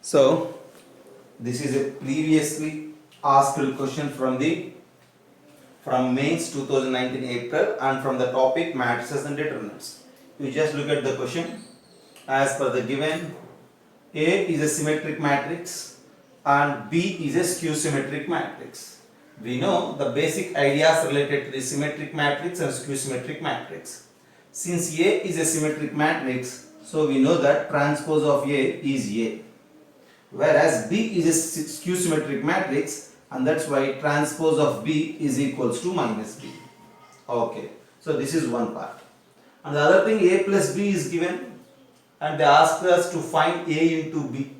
So this is a previously asked question from mains 2019 April and from the topic matrices and determinants. You just look at the question as per the given. A is a symmetric matrix and B is a skew symmetric matrix. We know the basic ideas related to the symmetric matrix and skew symmetric matrix. Since A is a symmetric matrix, so we know that transpose of A is A. Whereas B is a skew symmetric matrix, and that's why transpose of B is equals to minus B. Okay, so this is one part. And the other thing, A plus B is given and they ask us to find A into B.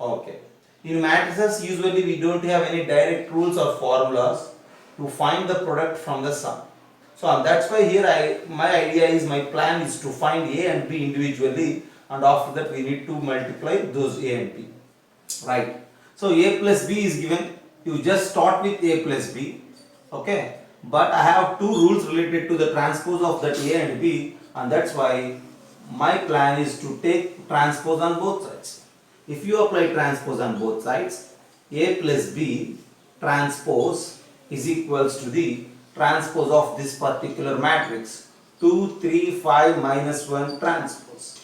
Okay, in matrices usually we don't have any direct rules or formulas to find the product from the sum. So that's why here my plan is to find A and B individually, and after that we need to multiply those A and B. Right. So A plus B is given. You just start with A plus B. Okay. But I have two rules related to the transpose of that A and B, and that's why my plan is to take transpose on both sides. If you apply transpose on both sides, A plus B transpose is equals to the transpose of this particular matrix 2, 3, 5 minus 1 transpose.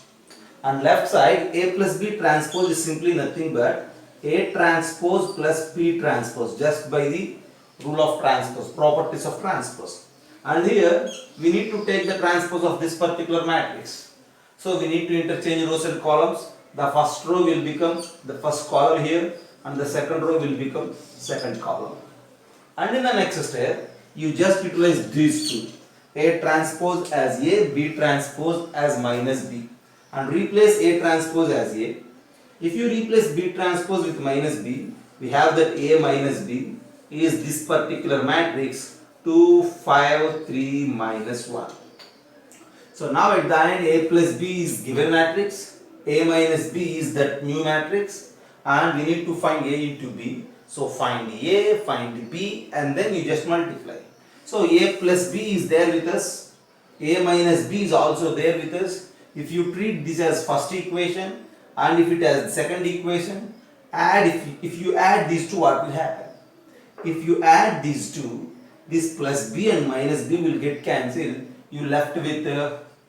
And left side, A plus B transpose is simply nothing but A transpose plus B transpose, just by the rule of transpose, properties of transpose. And here we need to take the transpose of this particular matrix. So we need to interchange rows and columns. The first row will become the first column here, and the second row will become second column. And in the next step, you just utilize these two, A transpose as A, B transpose as minus B, and replace A transpose as A. If you replace B transpose with minus B, we have that A minus B is this particular matrix 2, 5, 3, minus 1. So now at the end, A plus B is given matrix, A minus B is that new matrix, and we need to find A into B. So find A, find B, and then you just multiply. So A plus B is there with us, A minus B is also there with us. If you treat this as first equation and if it as second equation, if you add these two, what will happen? If you add these two, this plus B and minus B will get cancelled. You left with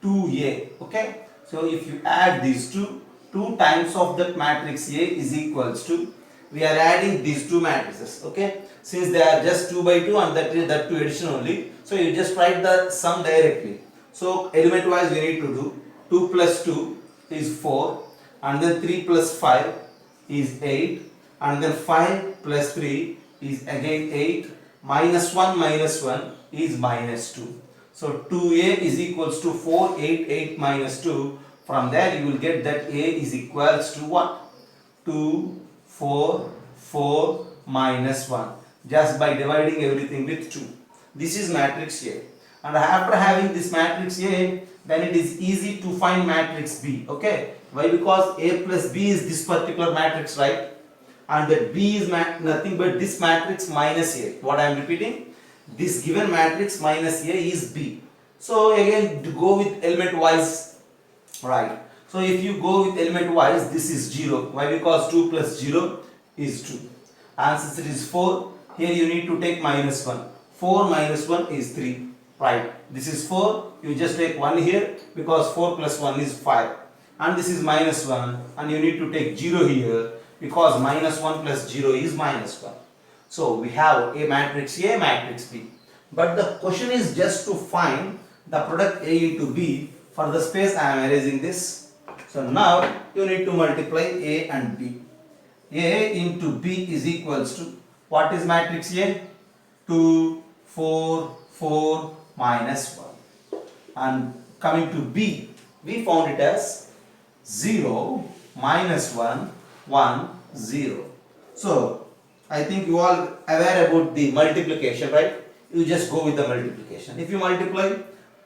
2A. Okay. So if you add these two, 2 times of that matrix A is equals to, we are adding these two matrices. Okay. Since they are just 2 by 2 and that 2 addition only, so you just write the sum directly. So element wise we need to do 2 plus 2 is 4, and then 3 plus 5 is 8, and then 5 plus 3 is again 8, minus 1 is minus 2. So 2A is equals to 4, 8, 8 minus 2. From there you will get that A is equals to what? 2, 4, 4 minus 1, just by dividing everything with 2. This is matrix A. And after having this matrix A, then it is easy to find matrix B. Okay. Why? Because A plus B is this particular matrix, right? And that B is nothing but this matrix minus A. What I am repeating? This given matrix minus A is B. So again, to go with element wise, right? So if you go with element wise, this is 0. Why? Because 2 plus 0 is 2. And since it is 4, here you need to take minus 1. 4 minus 1 is 3. Right, this is 4, you just take 1 here because 4 plus 1 is 5, and this is minus 1, and you need to take 0 here because minus 1 plus 0 is minus 1. So we have a matrix A, matrix B, but the question is just to find the product A into B. For the space I am erasing this. So now you need to multiply A and B. A into B is equals to, what is matrix A? 2, 4, 4 minus 1, and coming to B, we found it as 0, minus 1, 1, 0. So I think you all aware about the multiplication, right? You just go with the multiplication. If you multiply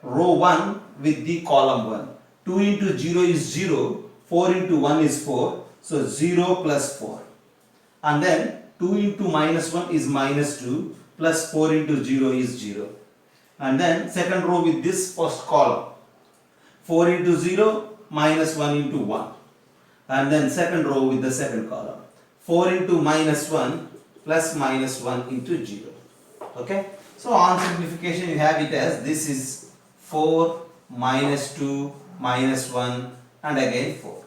row 1 with the column 1, 2 into 0 is 0, 4 into 1 is 4, so 0 plus 4, and then 2 into minus 1 is minus 2, plus 4 into 0 is 0. And then second row with this first column, 4 into 0 minus 1 into 1, and then second row with the second column. 4 into minus 1 plus minus 1 into 0. Okay. So on simplification you have it as this is 4 minus 2 minus 1 and again 4.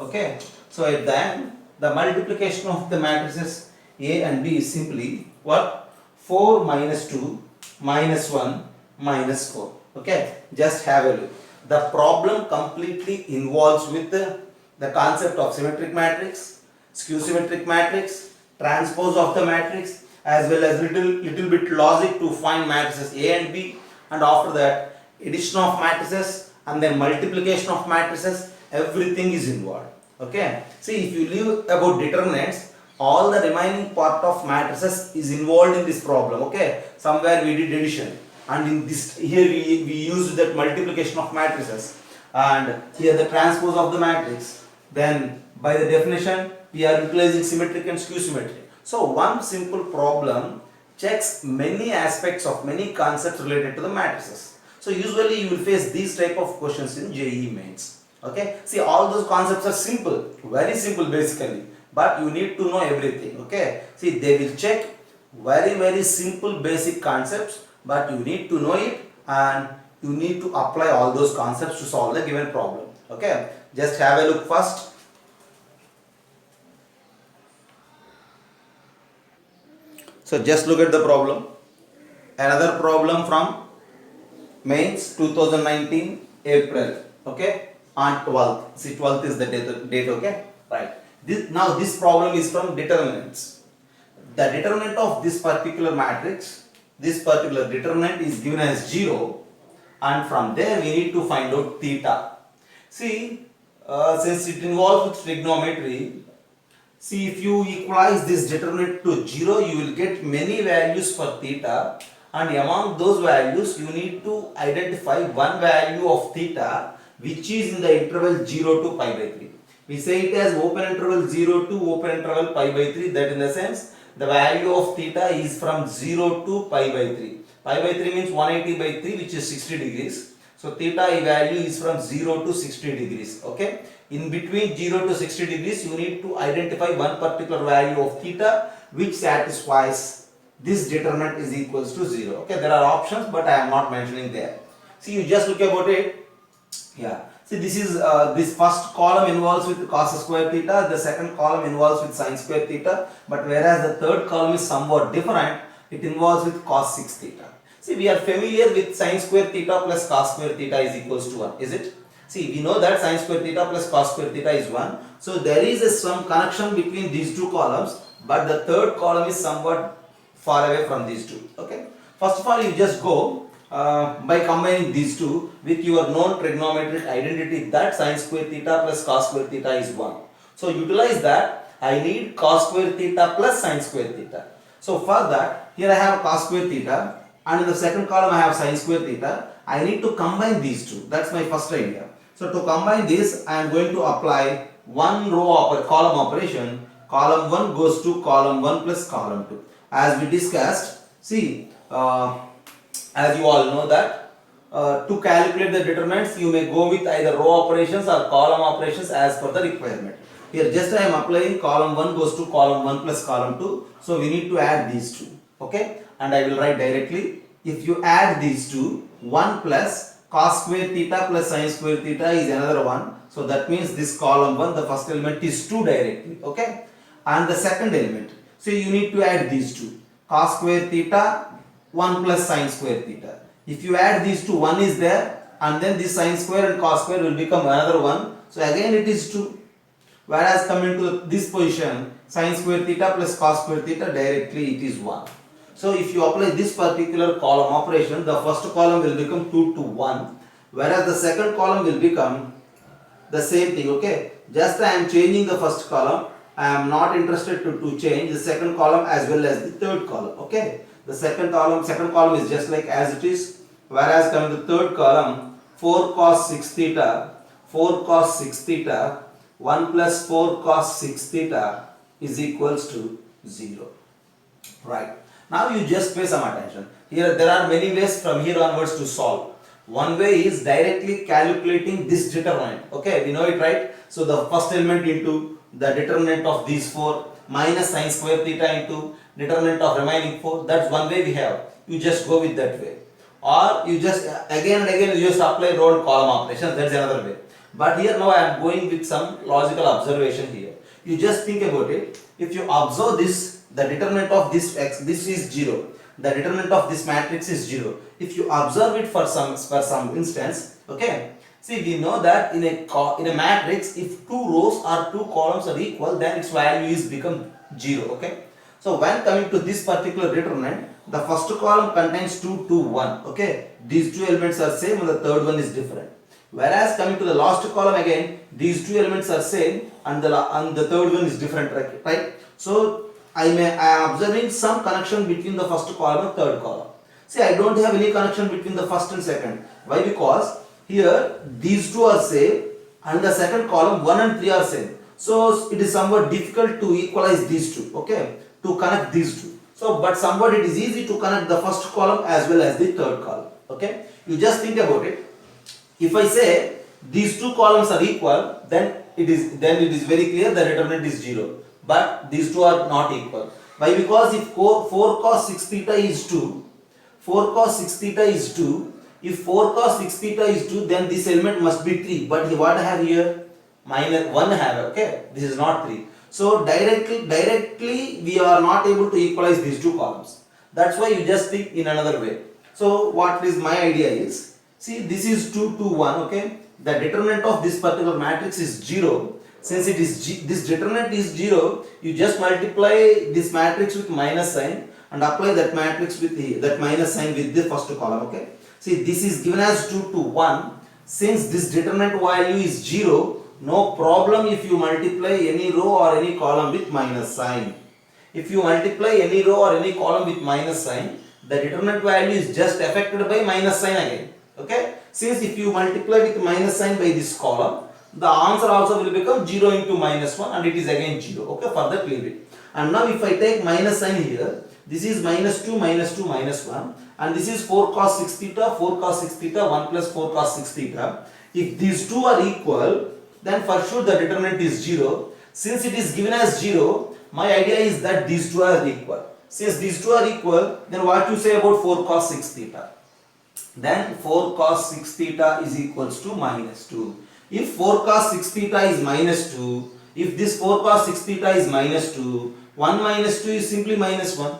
Okay. So at the end the multiplication of the matrices A and B is simply what? 4 minus 2 minus 1 minus 4. Okay. Just have a look. The problem completely involves with the concept of symmetric matrix, skew symmetric matrix, transpose of the matrix, as well as little bit logic to find matrices A and B, and after that addition of matrices and then multiplication of matrices. Everything is involved. Okay. See, if you leave about determinants, all the remaining part of matrices is involved in this problem. Okay. Somewhere we did addition, and in this here we used that multiplication of matrices, and here the transpose of the matrix. Then by the definition we are utilizing symmetric and skew symmetric. So one simple problem checks many aspects of many concepts related to the matrices. So usually you will face these type of questions in JEE mains. Okay. See, all those concepts are simple, very simple basically, but you need to know everything. Okay. See, they will check very simple basic concepts, but you need to know it and you need to apply all those concepts to solve the given problem. Okay. Just have a look first. So just look at the problem. Another problem from mains 2019 April. Okay, on 12th. See, 12th is the date. Okay, right. This problem is from determinants. The determinant of this particular matrix, this particular determinant is given as 0, and from there we need to find out theta. See, since it involves with trigonometry, see, if you equalize this determinant to 0, you will get many values for theta, and among those values you need to identify one value of theta which is in the interval 0 to pi by 3. We say it as open interval 0 to open interval pi by 3, that in the sense the value of theta is from 0 to pi by 3. Pi by 3 means 180 by 3, which is 60 degrees. So theta value is from 0 to 60 degrees. Okay. In between 0 to 60 degrees, you need to identify one particular value of theta which satisfies this determinant is equals to 0. Okay, there are options, but I am not mentioning there. See, you just look about it. Yeah. See, this is this first column involves with cos square theta, the second column involves with sin square theta, but whereas the third column is somewhat different, it involves with cos 6 theta. See, we are familiar with sin square theta plus cos square theta is equals to 1, is it? See, we know that sin square theta plus cos square theta is 1. So there is some connection between these two columns, but the third column is somewhat far away from these two. Okay. First of all, you just go by combining these two with your known trigonometric identity that sin square theta plus cos square theta is 1. So utilize that. I need cos square theta plus sin square theta. So for that, here I have cos square theta, and in the second column I have sin square theta. I need to combine these two. That's my first idea. So to combine this, I am going to apply one column operation. Column 1 goes to column 1 plus column 2. As we discussed, see, as you all know that to calculate the determinants, you may go with either row operations or column operations as per the requirement. Here just I am applying column 1 goes to column 1 plus column 2. So we need to add these two. Okay, and I will write directly. If you add these two, 1 plus cos square theta plus sin square theta is another one. So that means this column 1, the first element is 2 directly. Okay, and the second element, so you need to add these two, cos square theta 1 plus sin square theta. If you add these two, 1 is there, and then this sin square and cos square will become another one. So again it is 2. Whereas coming to this position, sin square theta plus cos square theta, directly it is 1. So if you apply this particular column operation, the first column will become 2 to 1, whereas the second column will become the same thing. Okay, just I am changing the first column. I am not interested to change the second column as well as the third column. Okay, the second column is just like as it is, whereas coming to the third column, 4 cos 6 theta, 4 cos 6 theta, 1 plus 4 cos 6 theta is equals to 0. Right. Now you just pay some attention. Here there are many ways from here onwards to solve. One way is directly calculating this determinant. Okay, we know it, right? So the first element into the determinant of these four minus sine square theta into determinant of remaining four. That's one way we have. You just go with that way. Or you just again and again you just apply row and column operations. That's another way. But here now I am going with some logical observation here. You just think about it. If you observe this, the determinant of this x, this is 0. The determinant of this matrix is 0. If you observe it for some instance, okay. See, we know that in a matrix, if two rows or two columns are equal, then its value is become 0. Okay. So when coming to this particular determinant, the first column contains 2, 2, 1. Okay. These two elements are same and the third one is different. Whereas coming to the last column again, these two elements are same and the third one is different, right? So I am observing some connection between the first column and third column. See, I don't have any connection between the first and second. Why? Because here these two are same and the second column 1 and 3 are same. So it is somewhat difficult to equalize these two, okay, to connect these two. So but somewhat it is easy to connect the first column as well as the third column, okay. You just think about it. If I say these two columns are equal, then it is very clear the determinant is 0. But these two are not equal. Why? Because if 4 cos 6 theta is 2, 4 cos 6 theta is 2. If 4 cos 6 theta is 2, then this element must be 3. But what I have here? Minus 1 have, okay? This is not 3. So directly we are not able to equalize these two columns. That's why you just think in another way. So what is my idea is, see, this is 2, 2, 1, okay? The determinant of this particular matrix is 0. Since it is this determinant is 0, you just multiply this matrix with minus sign and apply that matrix with that minus sign with the first column, okay? See, this is given as 2 to 1. Since this determinant value is 0, no problem if you multiply any row or any column with minus sign. If you multiply any row or any column with minus sign, the determinant value is just affected by minus sign again, okay? Since if you multiply with minus sign by this column, the answer also will become 0 into minus 1 and it is again 0. Okay, further leave it. And now if I take minus sign here, this is minus 2, minus 2, minus 1 and this is 4 cos 6 theta, 4 cos 6 theta, 1 plus 4 cos 6 theta. If these two are equal, then for sure the determinant is 0. Since it is given as 0, my idea is that these two are equal. Since these two are equal, then what you say about 4 cos 6 theta? Then 4 cos 6 theta is equals to minus 2. If 4 cos 6 theta is minus 2, if this 4 cos 6 theta is minus 2, 1 minus 2 is simply minus 1.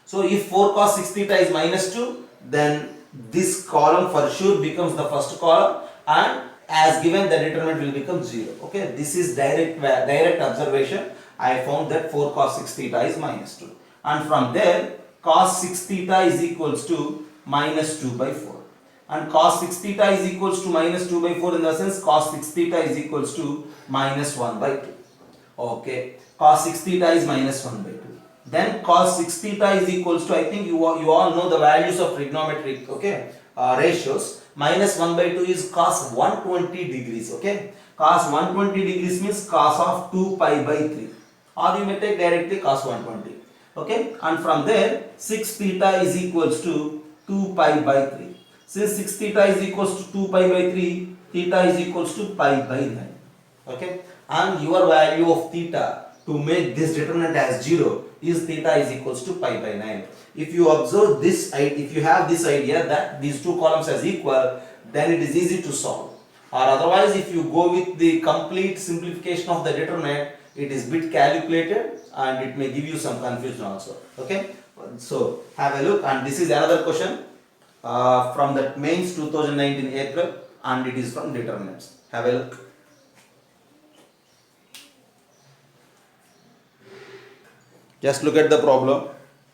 So if 4 cos 6 theta is minus 2, then this column for sure becomes the first column and as given the determinant will become 0. Okay, this is direct observation. I found that 4 cos 6 theta is minus 2. And from there, cos 6 theta is equals to minus 2 by 4. And cos 6 theta is equals to minus 2 by 4 in the sense cos 6 theta is equals to minus 1 by 2. Okay, cos 6 theta is minus 1 by 2. Then cos 6 theta is equals to, I think you all know the values of trigonometric, okay, ratios. Minus 1 by 2 is cos 120 degrees, okay. Cos 120 degrees means cos of 2 pi by 3. Or you may take directly cos 120. Okay, and from there 6 theta is equals to 2 pi by 3. Since 6 theta is equals to 2 pi by 3, theta is equals to pi by 9. Okay, and your value of theta to make this determinant as 0 is theta is equals to pi by 9. If you observe this, if you have this idea that these two columns as equal, then it is easy to solve. Or otherwise, if you go with the complete simplification of the determinant, it is bit calculated and it may give you some confusion also. Okay, so have a look, and this is another question from the mains 2019 April, and it is from determinants. Have a look. Just look at the problem.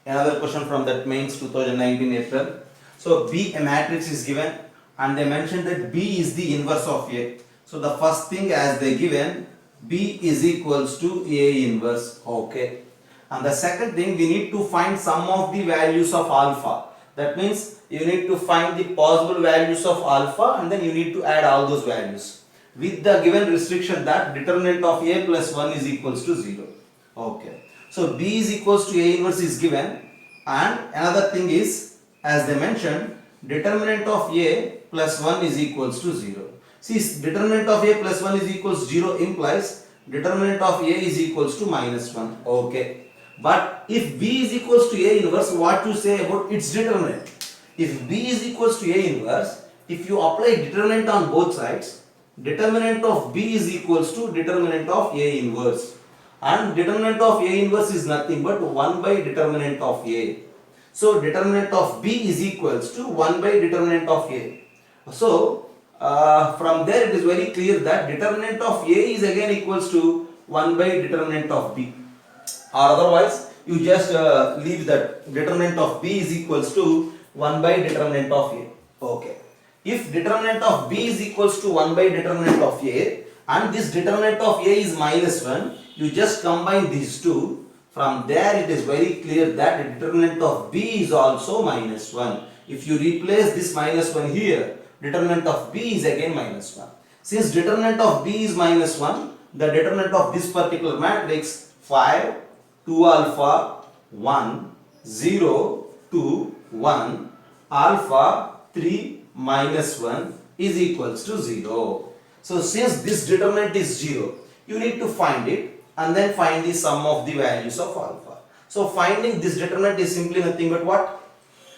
Another question from that mains 2019 April. So B, a matrix is given and they mentioned that B is the inverse of A. So the first thing as they given, B is equals to A inverse. Okay. And the second thing, we need to find some of the values of alpha. That means you need to find the possible values of alpha and then you need to add all those values with the given restriction that determinant of A plus 1 is equals to 0. Okay. So B is equals to A inverse is given, and another thing is, as they mentioned, determinant of A plus 1 is equals to 0. See, determinant of a plus 1 is equals 0 implies determinant of a is equals to minus 1. Okay. But if b is equals to a inverse, what to say about its determinant? If b is equals to a inverse, if you apply determinant on both sides, determinant of b is equals to determinant of a inverse. And determinant of a inverse is nothing but 1 by determinant of a. So determinant of b is equals to 1 by determinant of a. So from there it is very clear that determinant of a is again equals to 1 by determinant of b. Or otherwise you just leave that determinant of b is equals to 1 by determinant of a. Okay. If determinant of b is equals to 1 by determinant of a and this determinant of a is minus 1, you just combine these two. From there it is very clear that the determinant of b is also minus 1. If you replace this minus 1 here, determinant of b is again minus 1. Since determinant of b is minus 1, the determinant of this particular matrix 5, 2 alpha, 1, 0, 2, 1, alpha, 3, minus 1 is equals to 0. So since this determinant is 0, you need to find it and then find the sum of the values of alpha. So finding this determinant is simply nothing but what?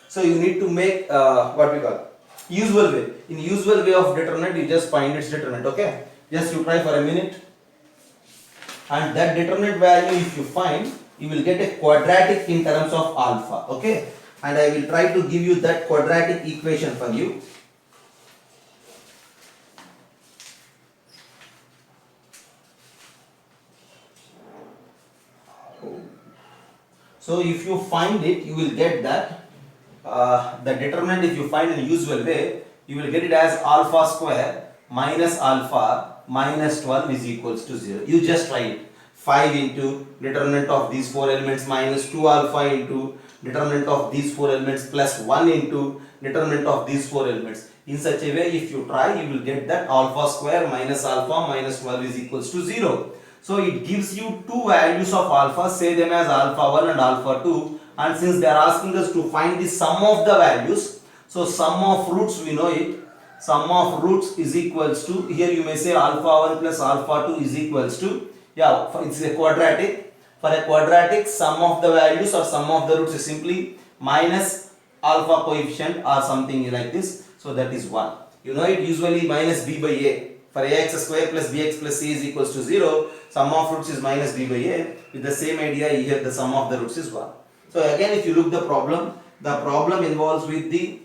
So you need to make what we call usual way. In usual way of determinant, you just find its determinant. Okay, just you try for a minute, and that determinant value if you find, you will get a quadratic in terms of alpha. Okay, and I will try to give you that quadratic equation for you. So if you find it, you will get that the determinant, if you find in usual way, you will get it as alpha square minus alpha minus 12 is equals to 0. You just try it. 5 into determinant of these 4 elements minus 2 alpha into determinant of these 4 elements plus 1 into determinant of these 4 elements. In such a way, if you try, you will get that alpha square minus alpha minus 12 is equals to 0. So it gives you two values of alpha, say them as alpha 1 and alpha 2, and since they are asking us to find the sum of the values, so sum of roots we know it, sum of roots is equals to, here you may say alpha 1 plus alpha 2 is equals to, yeah, it's a quadratic. For a quadratic, sum of the values or sum of the roots is simply minus alpha coefficient or something like this, so that is 1. You know it, usually minus b by a. For ax square plus bx plus c is equals to 0, sum of roots is minus b by a. With the same idea here, the sum of the roots is 1. So again, if you look the problem involves with the,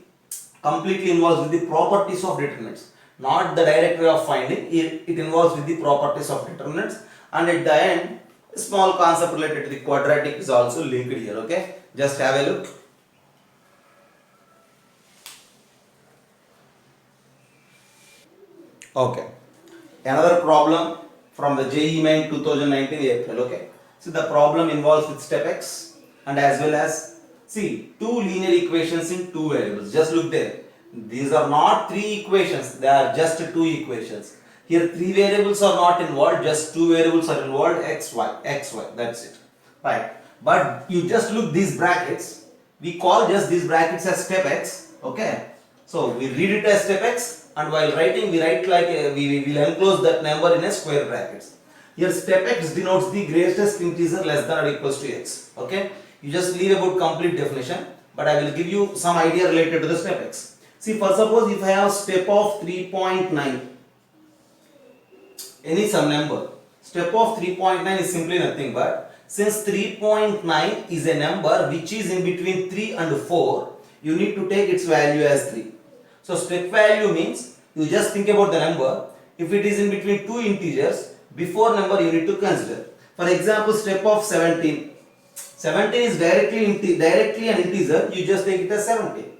completely involves with the properties of determinants. Not the direct way of finding, it involves with the properties of determinants. And at the end, a small concept related to the quadratic is also linked here. Okay, just have a look. Okay, another problem from the JEE Main 2019 April. Okay, so the problem involves with step x and as well as, see, two linear equations in two variables. Just look there. These are not three equations, they are just two equations. Here three variables are not involved, just two variables are involved, x, y, that's it. Right. But you just look these brackets, we call just these brackets as step x. Okay. So we read it as step x, and while writing we write like we will enclose that number in a square brackets. Here step x denotes the greatest integer less than or equals to x. Okay. You just leave about complete definition, but I will give you some idea related to the step x. See, for suppose if I have step of 3.9, any some number, step of 3.9 is simply nothing but, since 3.9 is a number which is in between 3 and 4, you need to take its value as 3. So step value means, you just think about the number, if it is in between two integers, before number you need to consider. For example, step of 17. 17 is directly an integer, you just take it as 17.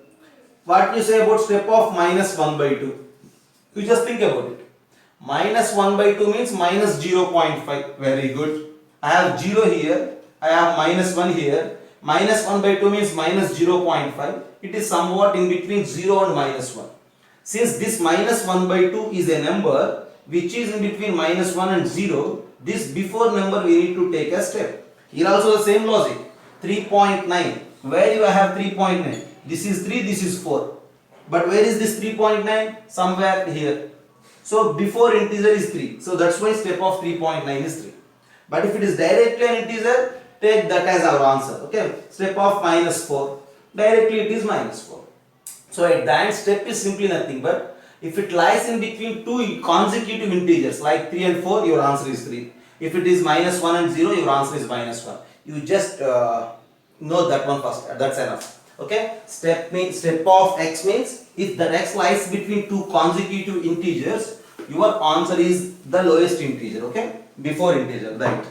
What you say about step of minus 1 by 2? You just think about it. Minus 1 by 2 means minus 0.5. Very good. I have 0 here. I have minus 1 here. Minus 1 by 2 means minus 0.5. It is somewhat in between 0 and minus 1. Since this minus 1 by 2 is a number which is in between minus 1 and 0, this before number we need to take a step. Here also the same logic. 3.9. Where you have 3.9? This is 3, this is 4. But where is this 3.9? Somewhere here. So before integer is 3. So that's why step of 3.9 is 3. But if it is directly an integer, take that as our answer. Okay. Step of minus 4. Directly it is minus 4. So at the end step is simply nothing but if it lies in between two consecutive integers like 3 and 4, your answer is 3. If it is minus 1 and 0, your answer is minus 1. You just know that one first. That's enough. Okay. Step of x means if the x lies between two consecutive integers, your answer is the lowest integer. Okay. Before integer, right?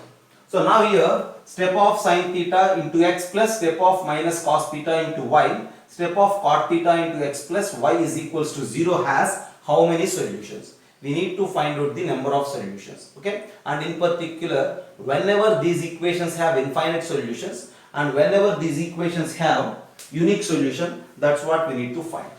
So now here step of sin theta into x plus step of minus cos theta into y. Step of cot theta into x plus y is equals to 0 has how many solutions? We need to find out the number of solutions. Okay. And in particular, whenever these equations have infinite solutions and whenever these equations have unique solution, that's what we need to find.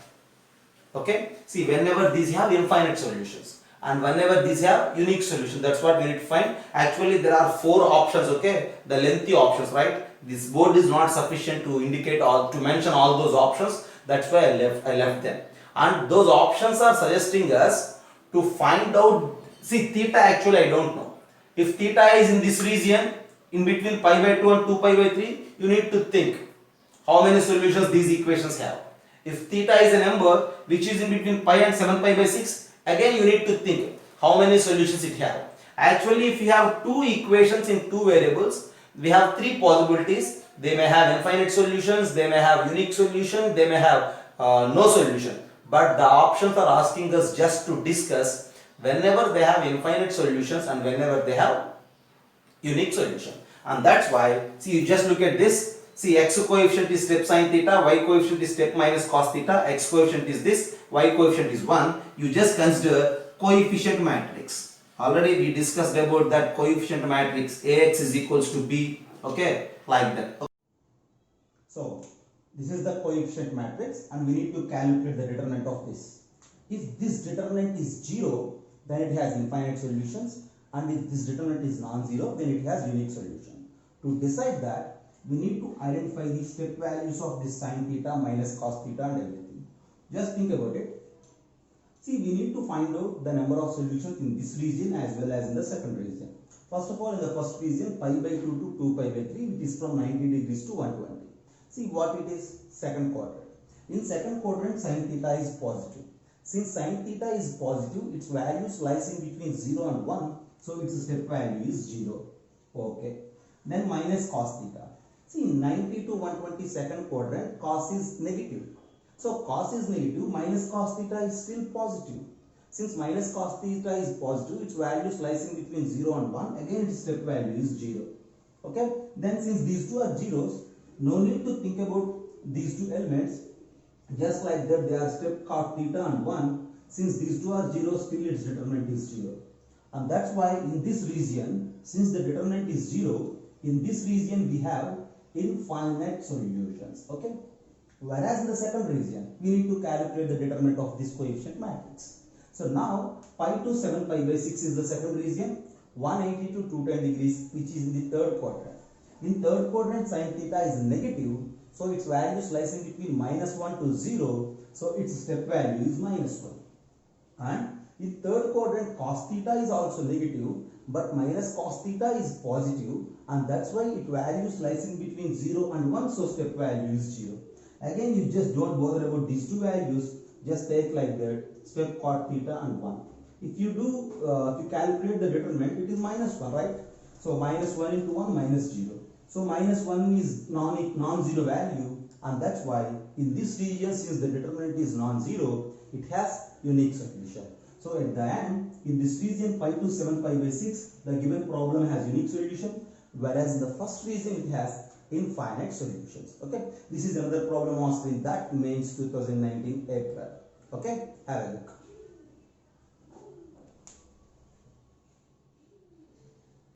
Okay. See, whenever these have infinite solutions and whenever these have unique solution, that's what we need to find. Actually there are 4 options. Okay, the lengthy options, right? This board is not sufficient to indicate all, to mention all those options. That's why I left them. And those options are suggesting us to find out. See, theta actually I don't know. If theta is in this region in between pi by 2 and 2 pi by 3, you need to think how many solutions these equations have. If theta is a number which is in between pi and 7 pi by 6, again you need to think how many solutions it has. Actually, if you have two equations in two variables, we have 3 possibilities. They may have infinite solutions, they may have unique solution, they may have no solution. But the options are asking us just to discuss whenever they have infinite solutions and whenever they have unique solution. And that's why, see, you just look at this. See, x coefficient is step sin theta, y coefficient is step minus cos theta, x coefficient is this, y coefficient is 1. You just consider coefficient matrix. Already we discussed about that coefficient matrix Ax is equals to B. Okay, like that. Okay. So this is the coefficient matrix and we need to calculate the determinant of this. If this determinant is 0, then it has infinite solutions, and if this determinant is non-zero, then it has unique solution. To decide that, we need to identify the step values of this sin theta minus cos theta and everything. Just think about it. See, we need to find out the number of solutions in this region as well as in the second region. First of all, in the first region, pi by 2 to 2 pi by 3, which is from 90 degrees to 120. See what it is, second quadrant. In second quadrant, sin theta is positive. Since sin theta is positive, its values lies in between 0 and 1, so its step value is 0. Okay. Then minus cos theta. See, in 90 to 120 second quadrant, cos is negative. So cos is negative, minus cos theta is still positive. Since minus cos theta is positive, its values lies in between 0 and 1. Again, its step value is 0. Okay. Then since these two are zeros, no need to think about these two elements. Just like that, they are step cot theta and 1. Since these two are zeros, still its determinant is 0. And that's why in this region, since the determinant is 0, in this region we have infinite solutions. Okay. Whereas in the second region, we need to calculate the determinant of this coefficient matrix. So now, pi to 7 pi by 6 is the second region, 180 to 210 degrees, which is in the third quadrant. In third quadrant, sin theta is negative, so its value lies in between minus 1 to 0, so its step value is minus 1. And in third quadrant, cos theta is also negative, but minus cos theta is positive, and that's why its values lies in between 0 and 1, so step value is 0. Again, you just don't bother about these two values, just take like that, step cot theta and 1. If you calculate the determinant, it is minus 1, right? So minus 1 into 1, minus 0. So minus 1 is non-zero value, and that's why in this region, since the determinant is non-zero, it has unique solution. So at the end, in this region, pi to 7 pi by 6, the given problem has unique solution, whereas in the first region, it has infinite solutions. Okay, this is another problem asked in that mains 2019 April. Okay, have a look.